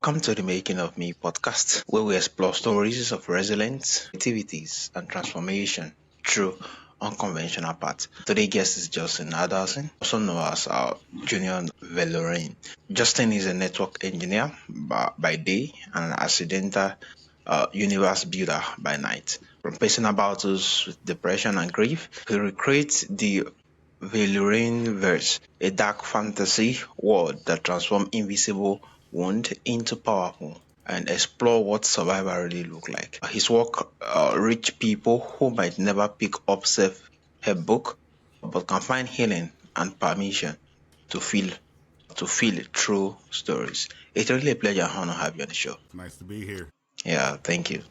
Welcome to the Making of Me podcast, where we explore stories of resilience, activities, and transformation through unconventional paths. Today's guest is Justin Adelson, also known as our junior Vaelorin. Justin is a network engineer by day and an accidental universe builder by night. From facing battles with depression and grief, he recreates the Vaelorinverse, a dark fantasy world that transforms invisible wound into powerful and explore what survival really look like. His work reach people who might never pick up self-help book, but can find healing and permission to feel true stories. It's really a pleasure and honor to have you on the show. Nice to be here. Yeah, thank you.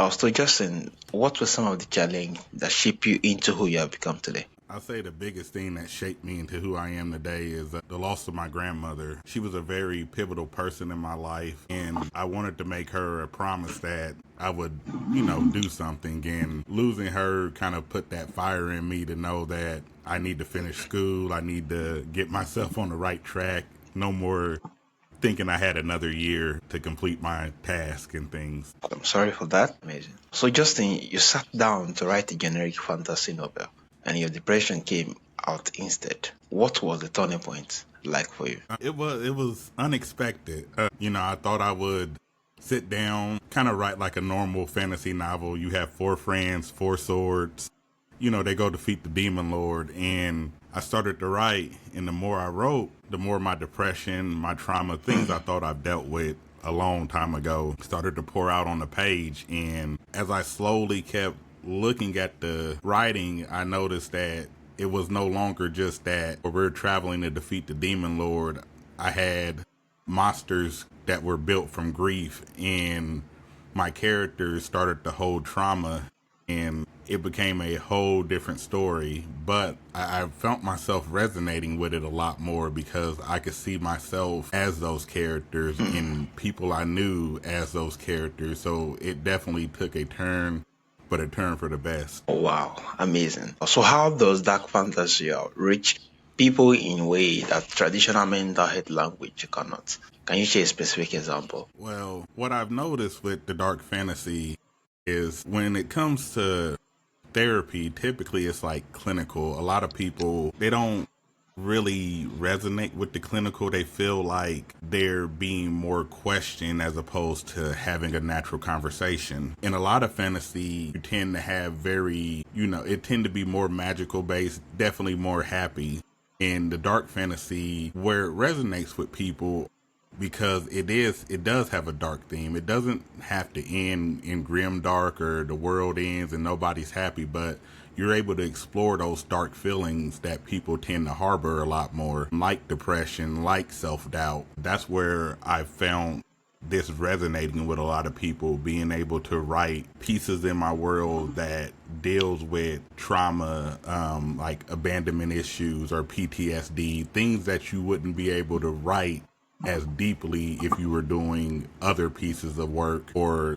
So Justin, what were some of the challenges that shape you into who you have become today? I'll say the biggest thing that shaped me into who I am today is the loss of my grandmother. She was a very pivotal person in my life, and I wanted to make her a promise that I would, do something. And losing her kind of put that fire in me to know that I need to finish school. I need to get myself on the right track. No more thinking I had another year to complete my task and things. I'm sorry for that. Amazing. So Justin, you sat down to write a generic fantasy novel and your depression came out instead. What was the turning point like for you? It was unexpected. I thought I would sit down, kind of write like a normal fantasy novel. You have four friends, four swords. They go defeat the demon lord, and I started to write, and the more I wrote, the more my depression, my trauma, things I thought I've dealt with a long time ago started to pour out on the page. And as I slowly kept looking at the writing, I noticed that it was no longer just that we're traveling to defeat the demon lord. I had monsters that were built from grief, and my characters started to hold trauma, and it became a whole different story. But I felt myself resonating with it a lot more because I could see myself as those characters and people I knew as those characters. So it definitely took a turn, but a turn for the best. Oh, wow, amazing. So how does dark fantasy reach people in a way that traditional mental health language cannot? Can you share a specific example? Well, what I've noticed with the dark fantasy is when it comes to therapy, typically it's like clinical. A lot of people, they don't really resonate with the clinical. They feel like they're being more questioned as opposed to having a natural conversation. In a lot of fantasy, you tend to have it tend to be more magical based, definitely more happy. In the dark fantasy, where it resonates with people, because it does have a dark theme. It doesn't have to end in grim dark or the world ends and nobody's happy, but you're able to explore those dark feelings that people tend to harbor a lot more, like depression, like self-doubt. That's where I found this resonating with a lot of people, being able to write pieces in my world that deals with trauma, like abandonment issues or PTSD, things that you wouldn't be able to write as deeply if you were doing other pieces of work, or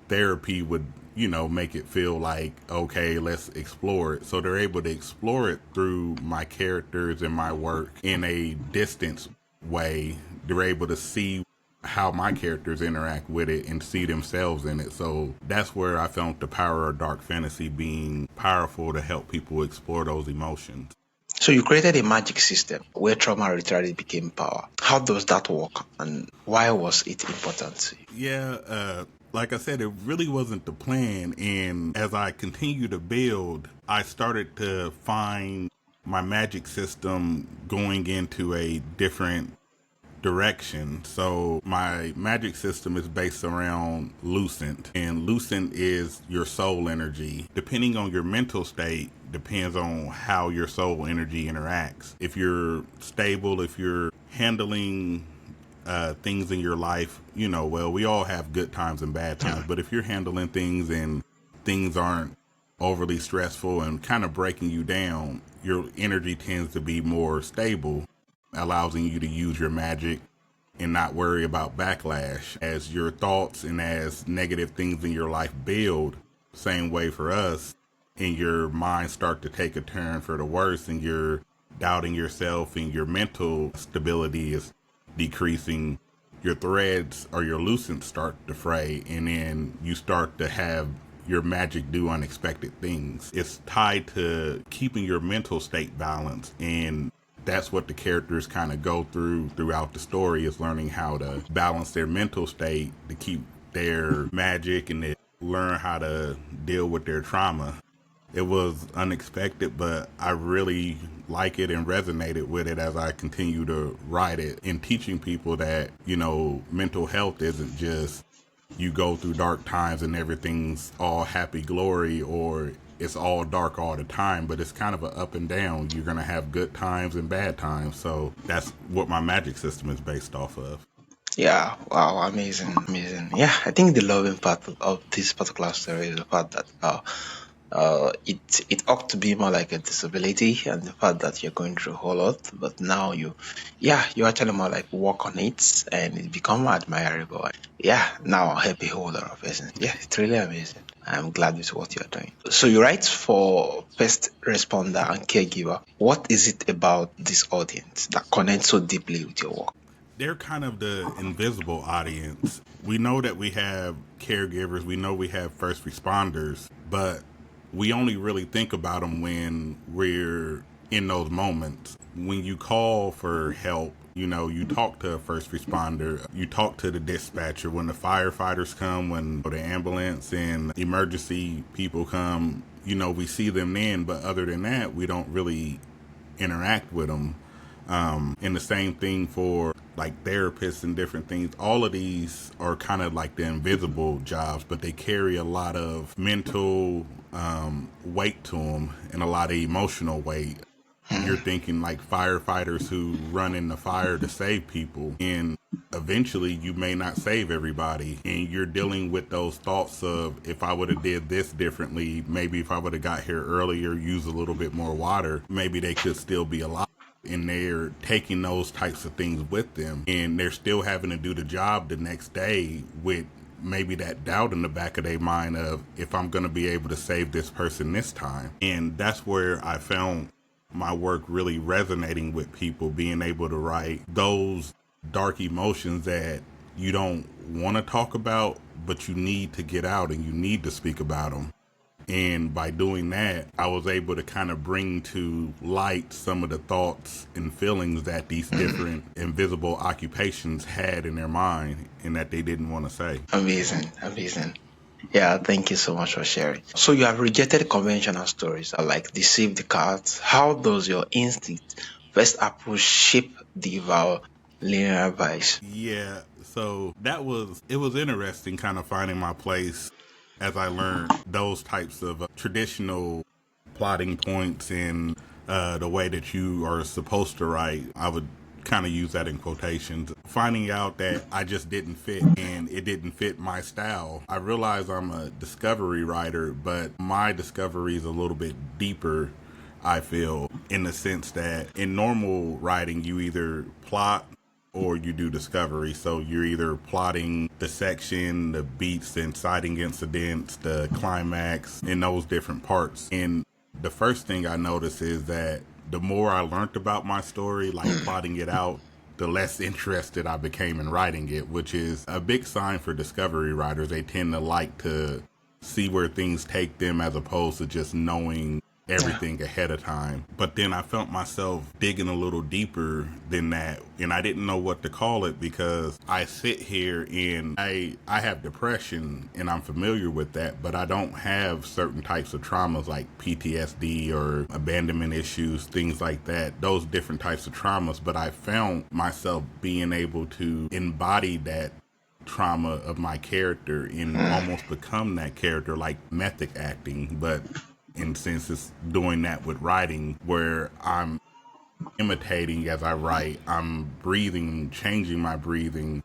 therapy would, make it feel like, okay, let's explore it. So they're able to explore it through my characters and my work in a distance way. They're able to see how my characters interact with it and see themselves in it. So that's where I found the power of dark fantasy being powerful to help people explore those emotions. So you created a magic system where trauma literally became power. How does that work and why was it important to you? Yeah, like I said, it really wasn't the plan. And as I continued to build, I started to find my magic system going into a different direction. So my magic system is based around Lucent, and Lucent is your soul energy. Depending on your mental state, depends on how your soul energy interacts. If you're stable, if you're handling things in your life, we all have good times and bad times, but if you're handling things and things aren't overly stressful and kind of breaking you down, your energy tends to be more stable, allowing you to use your magic and not worry about backlash. As your thoughts and as negative things in your life build, same way for us, and your mind start to take a turn for the worse and you're doubting yourself and your mental stability is decreasing, your threads or your lucents start to fray, and then you start to have your magic do unexpected things. It's tied to keeping your mental state balanced, and that's what the characters kind of go through throughout the story, is learning how to balance their mental state to keep their magic and they learn how to deal with their trauma. It was unexpected, but I really like it and resonated with it as I continue to write it, and teaching people that, mental health isn't just you go through dark times and everything's all happy glory, or it's all dark all the time, but it's kind of a up and down. You're going to have good times and bad times. So that's what my magic system is based off of. Yeah, wow, amazing, amazing. Yeah, I think the loving part of this particular story is the fact that it ought to be more like a disability, and the fact that you're going through a whole lot, but now you actually more like work on it and it become admirable. Yeah, now I'll help a whole lot of person. Yeah, it's really amazing. I'm glad with what you're doing. So you write for first responder and caregiver. What is it about this audience that connects so deeply with your work? They're kind of the invisible audience. We know that we have caregivers, we know we have first responders, but we only really think about them when we're in those moments. When you call for help, you talk to a first responder, you talk to the dispatcher. When the firefighters come, when the ambulance and emergency people come, we see them then, but other than that, we don't really interact with them. And the same thing for like therapists and different things. All of these are kind of like the invisible jobs, but they carry a lot of mental weight to them and a lot of emotional weight. You're thinking like firefighters who run in the fire to save people, and eventually you may not save everybody, and you're dealing with those thoughts of, if I would have did this differently, maybe if I would have got here earlier, used a little bit more water, maybe they could still be alive. And they're taking those types of things with them, and they're still having to do the job the next day with maybe that doubt in the back of their mind of, if I'm going to be able to save this person this time. And that's where I found my work really resonating with people, being able to write those dark emotions that you don't want to talk about, but you need to get out and you need to speak about them. And by doing that, I was able to kind of bring to light some of the thoughts and feelings that these different invisible occupations had in their mind and that they didn't want to say. Amazing, amazing. Yeah, thank you so much for sharing. So you have rejected conventional stories that like deceive the cards. How does your instinct first approach shape the linear advice? Yeah, so it was interesting kind of finding my place as I learned those types of traditional plotting points and the way that you are supposed to write. I would kind of use that in quotations. Finding out that I just didn't fit and it didn't fit my style. I realize I'm a discovery writer, but my discovery is a little bit deeper, I feel, in the sense that in normal writing, you either plot or you do discovery. So you're either plotting the section, the beats, the inciting incidents, the climax, in those different parts. And the first thing I noticed is that the more I learned about my story, like plotting it out, the less interested I became in writing it, which is a big sign for discovery writers. They tend to like to see where things take them as opposed to just knowing everything ahead of time. But then I felt myself digging a little deeper than that, and I didn't know what to call it, because I sit here and I have depression and I'm familiar with that, but I don't have certain types of traumas like PTSD or abandonment issues, things like that, those different types of traumas. But I found myself being able to embody that trauma of my character and almost become that character, like method acting. But in sense, it's doing that with writing, where I'm imitating as I write. I'm breathing, changing my breathing,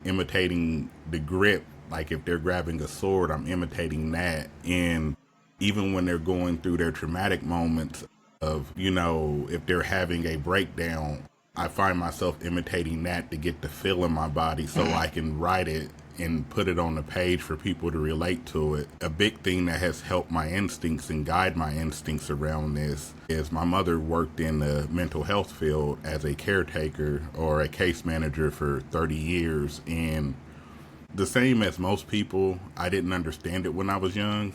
imitating the grip. Like if they're grabbing a sword, I'm imitating that. And even when they're going through their traumatic moments of, if they're having a breakdown, I find myself imitating that to get the feel in my body so I can write it and put it on the page for people to relate to it. A big thing that has helped my instincts and guide my instincts around this is my mother worked in the mental health field as a caretaker or a case manager for 30 years. And the same as most people, I didn't understand it when I was young.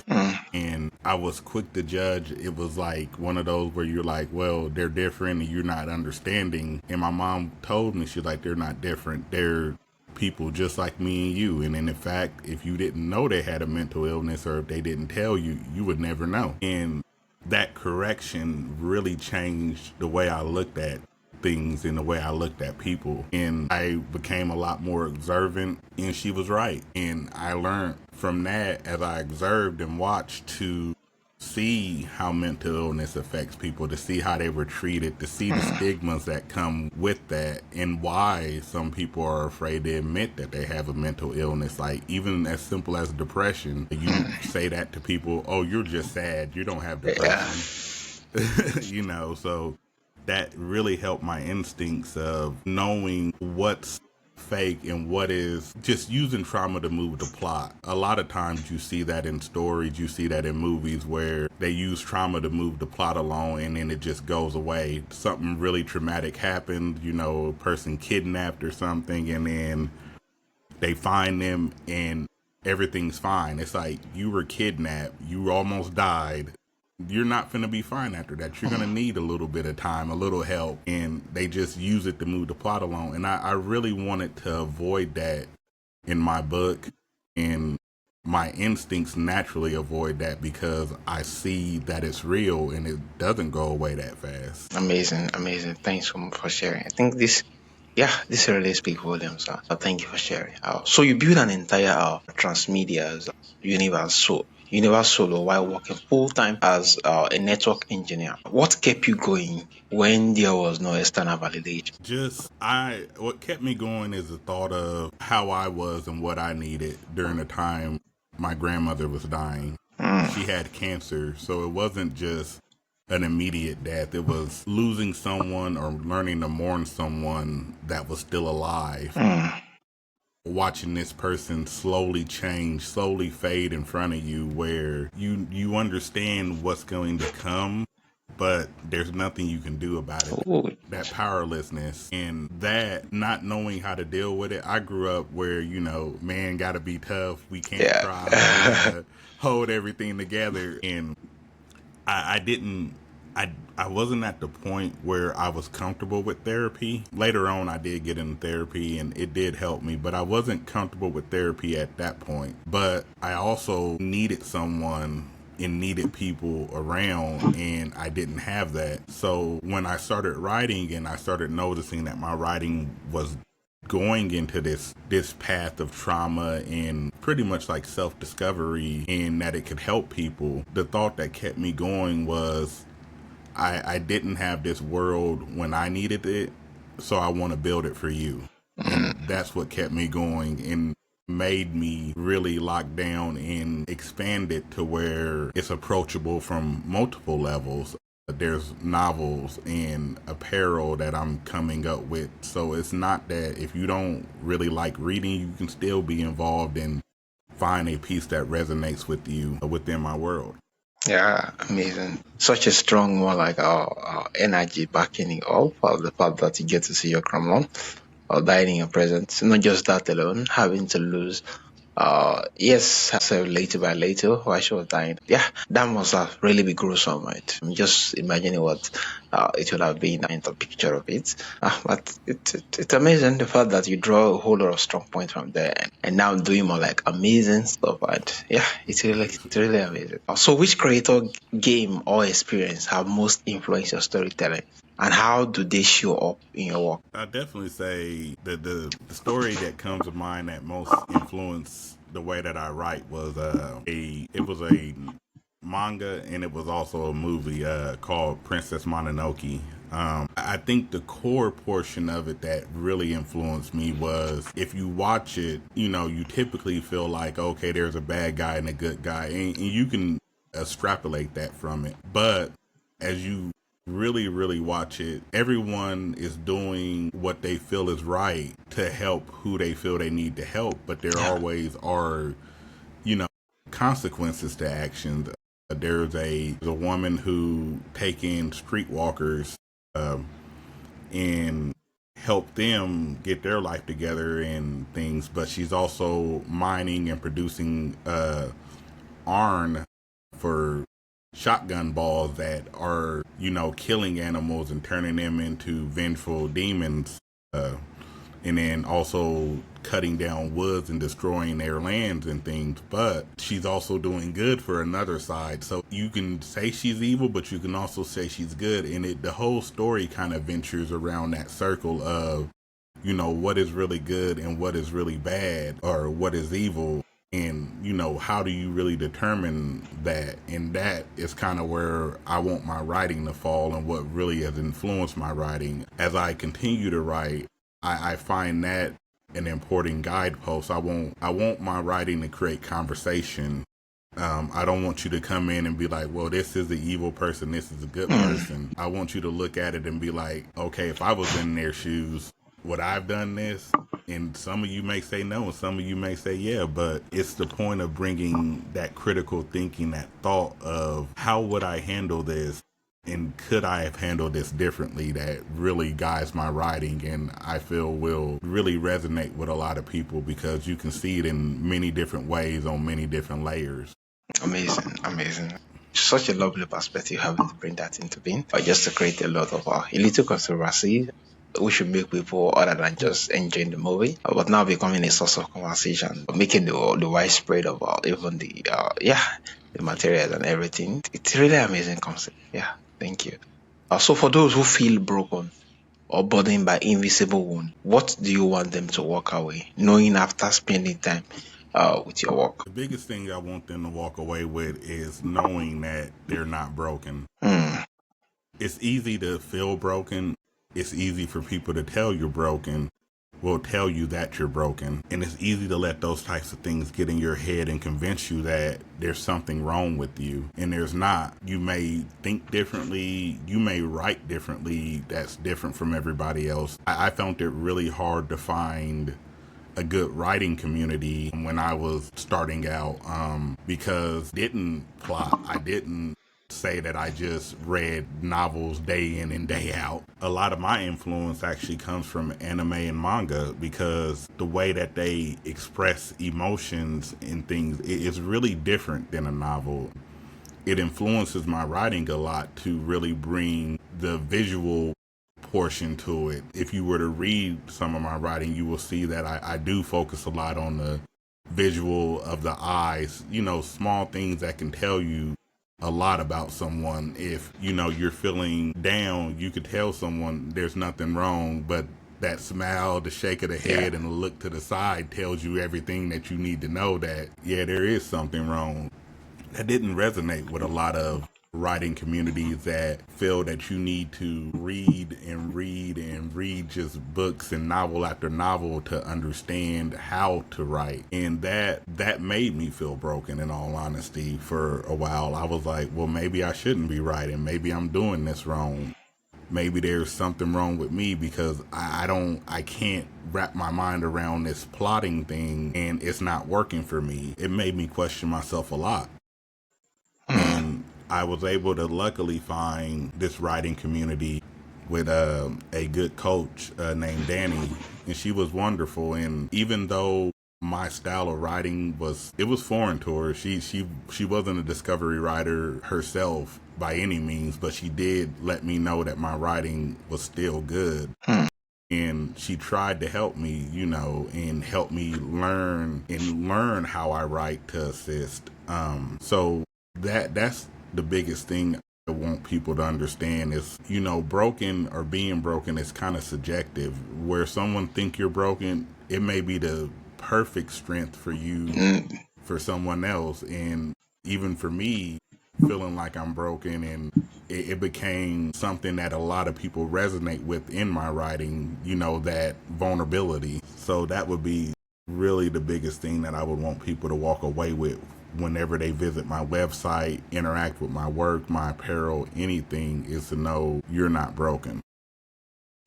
And I was quick to judge. It was like one of those where you're like, well, they're different and you're not understanding. And my mom told me, she's like, they're not different. They're people just like me and you. And in fact, if you didn't know they had a mental illness or if they didn't tell you, you would never know. And that correction really changed the way I looked at things and the way I looked at people. And I became a lot more observant, and she was right. And I learned from that as I observed and watched to see how mental illness affects people, to see how they were treated, to see the stigmas that come with that, and why some people are afraid to admit that they have a mental illness. Like even as simple as depression, you say that to people, oh, you're just sad, you don't have depression. You know, so that really helped my instincts of knowing what's fake and what is just using trauma to move the plot. A lot of times you see that in stories, you see that in movies where they use trauma to move the plot along and then it just goes away. Something really traumatic happened, you know, a person kidnapped or something, and then they find them and everything's fine. It's like, you were kidnapped, you almost died. You're not going to be fine after that. You're going to need a little bit of time, a little help, and they just use it to move the plot along. And I really wanted to avoid that in my book, and my instincts naturally avoid that because I see that it's real and it doesn't go away that fast. Amazing, amazing. Thanks so much for sharing. I think this really speaks volumes. So thank you for sharing. So you build an entire transmedia universe solo while working full time as a network engineer. What kept you going when there was no external validation? What kept me going is the thought of how I was and what I needed during the time my grandmother was dying. She had cancer, so it wasn't just an immediate death. It was losing someone or learning to mourn someone that was still alive. Watching this person slowly change, slowly fade in front of you, where you understand what's going to come, but there's nothing you can do about it. Ooh. That powerlessness and that not knowing how to deal with it. I grew up where, you know, man gotta be tough. We can't cry. We gotta hold everything together. And I wasn't at the point where I was comfortable with therapy. Later on, I did get into therapy and it did help me, but I wasn't comfortable with therapy at that point. But I also needed someone and needed people around, and I didn't have that. So when I started writing and I started noticing that my writing was going into this path of trauma and pretty much like self-discovery, and that it could help people, the thought that kept me going was I didn't have this world when I needed it, so I want to build it for you. And that's what kept me going and made me really lock down and expand it to where it's approachable from multiple levels. There's novels and apparel that I'm coming up with. So it's not that if you don't really like reading, you can still be involved and find a piece that resonates with you within my world. Yeah, amazing. Such a strong, more like energy backing it all for the fact that you get to see your grandma or dying in your presence. Not just that alone, having to lose yes, herself little by little while she was dying. Yeah, that must have really been gruesome, right? I'm just imagining what it would have been in the picture of it. But it's amazing the fact that you draw a whole lot of strong points from there, and now doing more like amazing stuff. And yeah, it's really amazing. So, which creator, game, or experience have most influenced your storytelling? And how do they show up in your work? I definitely say that the story that comes to mind that most influenced the way that I write was a manga, and it was also a movie called Princess Mononoke. I think the core portion of it that really influenced me was, if you watch it, you know, you typically feel like, okay, there's a bad guy and a good guy, and you can extrapolate that from it. But as you really, really watch it. Everyone is doing what they feel is right to help who they feel they need to help, but there Yeah. always are, you know, consequences to actions. There's a woman who take in streetwalkers and help them get their life together and things, but she's also mining and producing iron for shotgun balls that are, killing animals and turning them into vengeful demons. And then also cutting down woods and destroying their lands and things. But she's also doing good for another side. So you can say she's evil, but you can also say she's good. And the whole story kind of ventures around that circle of, what is really good and what is really bad, or what is evil. And, how do you really determine that? And that is kind of where I want my writing to fall, and what really has influenced my writing. As I continue to write, I find that an important guidepost. I want my writing to create conversation. I don't want you to come in and be like, well, this is the evil person, this is a good person. I want you to look at it and be like, okay, if I was in their shoes, would I have done this? And some of you may say no, and some of you may say yeah, but it's the point of bringing that critical thinking, that thought of how would I handle this? And could I have handled this differently, that really guides my writing, and I feel will really resonate with a lot of people, because you can see it in many different ways on many different layers. Amazing, amazing. Such a lovely perspective having to bring that into being, just to create a lot of a little controversy, which should make people other than just enjoying the movie, but now becoming a source of conversation, making the widespread of even the materials and everything. It's really amazing concept. Yeah, thank you. So for those who feel broken or burdened by invisible wound, what do you want them to walk away, knowing after spending time with your work? The biggest thing I want them to walk away with is knowing that they're not broken. Hmm. It's easy to feel broken. It's easy for people to tell you're broken, will tell you that you're broken. And it's easy to let those types of things get in your head and convince you that there's something wrong with you. And there's not. You may think differently. You may write differently. That's different from everybody else. I found it really hard to find a good writing community when I was starting out, because I didn't plot. I didn't say that I just read novels day in and day out. A lot of my influence actually comes from anime and manga, because the way that they express emotions and things is really different than a novel. It influences my writing a lot to really bring the visual portion to it. If you were to read some of my writing, you will see that I do focus a lot on the visual of the eyes, small things that can tell you a lot about someone. If, you're feeling down, you could tell someone there's nothing wrong, but that smile, the shake of the head, and the look to the side tells you everything that you need to know, that, yeah, there is something wrong. That didn't resonate with a lot of writing communities that feel that you need to read and read and read just books and novel after novel to understand how to write. And that made me feel broken, in all honesty. For a while I was like, well, maybe I shouldn't be writing, maybe I'm doing this wrong, maybe there's something wrong with me, because I can't wrap my mind around this plotting thing, and it's not working for me. It made me question myself a lot. And I was able to luckily find this writing community with a good coach named Danny, and she was wonderful. And even though my style of writing was foreign to her, she wasn't a discovery writer herself by any means, but she did let me know that my writing was still good. And she tried to help me, and help me learn how I write to assist. So that's the biggest thing I want people to understand is, broken or being broken is kind of subjective. Where someone think you're broken, it may be the perfect strength for you, for someone else. And even for me, feeling like I'm broken, and it became something that a lot of people resonate with in my writing, that vulnerability. So that would be really the biggest thing that I would want people to walk away with whenever they visit my website, interact with my work, my apparel, anything, is to know you're not broken.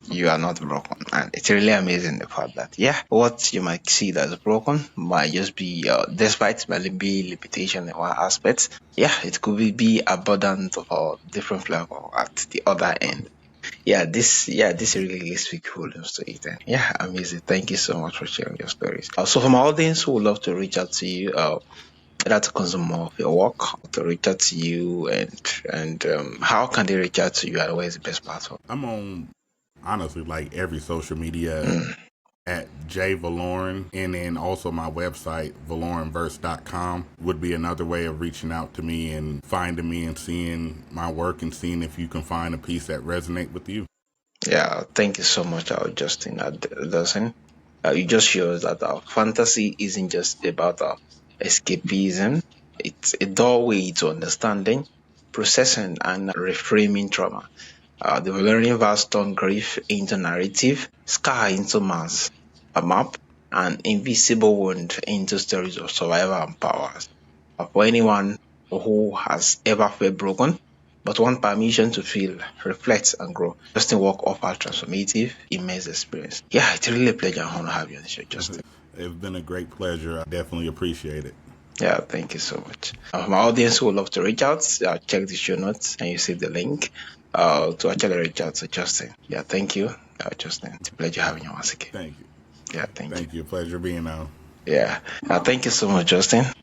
You are not broken, and it's really amazing the fact that what you might see as broken might just be despite might be limitation in one aspect. It could be abundant of a different level at the other end. This really speaks volumes to it. And amazing. Thank you so much for sharing your stories. So for my audience who would love to reach out to you, either to consume more of your work, or to reach out to you, and how can they reach out to you, and where is the best platform? I'm on, honestly, like every social media Mm. at Vaelorin, and then also my website, Vaelorinverse.com, would be another way of reaching out to me and finding me and seeing my work and seeing if you can find a piece that resonate with you. Yeah, thank you so much, Justin Dawson. You just shows that fantasy isn't just about escapism. It's a doorway to understanding, processing, and reframing trauma. The Vaelorin verse turned grief into narrative, scar into mass, a map, and invisible wound into stories of survival and powers. For anyone who has ever felt broken, but want permission to feel, reflect, and grow, Justin Walk offers transformative, immense experience. It's really a pleasure and honor to have you on the show, Justin. It's been a great pleasure. I definitely appreciate it. Thank you so much. My audience who would love to reach out, check the show notes and you see the link to actually reach out to Justin. Thank you, Justin. It's a pleasure having you once again. Thank you. Thank you. Thank you. Pleasure being on. Thank you so much, Justin.